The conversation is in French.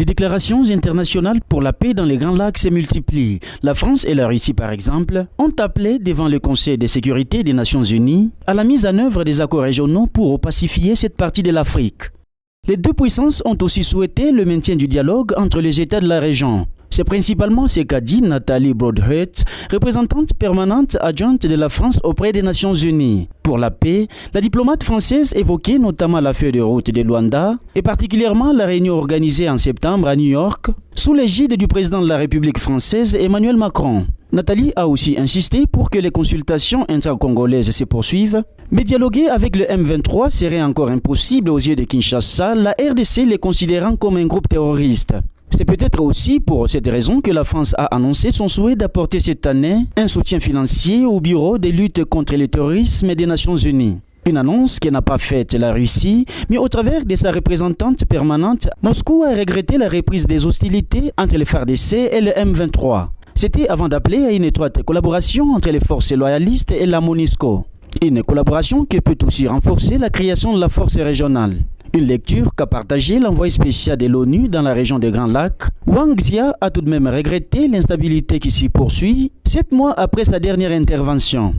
Les déclarations internationales pour la paix dans les Grands Lacs se multiplient. La France et la Russie, par exemple, ont appelé devant le Conseil de sécurité des Nations Unies à la mise en œuvre des accords régionaux pour pacifier cette partie de l'Afrique. Les deux puissances ont aussi souhaité le maintien du dialogue entre les États de la région. C'est principalement ce qu'a dit Nathalie Broadhurst, représentante permanente adjointe de la France auprès des Nations Unies. Pour la paix, la diplomate française évoquait notamment la feuille de route de Luanda et particulièrement la réunion organisée en septembre à New York sous l'égide du président de la République française Emmanuel Macron. Nathalie a aussi insisté pour que les consultations intra-congolaises se poursuivent, mais dialoguer avec le M23 serait encore impossible aux yeux de Kinshasa, la RDC les considérant comme un groupe terroriste. C'est peut-être aussi pour cette raison que la France a annoncé son souhait d'apporter cette année un soutien financier au Bureau de lutte contre le terrorisme des Nations Unies. Une annonce que n'a pas faite la Russie, mais au travers de sa représentante permanente, Moscou a regretté la reprise des hostilités entre les FARDC et le M23. C'était avant d'appeler à une étroite collaboration entre les forces loyalistes et la MONUSCO. Une collaboration qui peut aussi renforcer la création de la force régionale. Une lecture qu'a partagée l'envoyé spécial de l'ONU dans la région des Grands Lacs. Wang Xia a tout de même regretté l'instabilité qui s'y poursuit 7 mois après sa dernière intervention.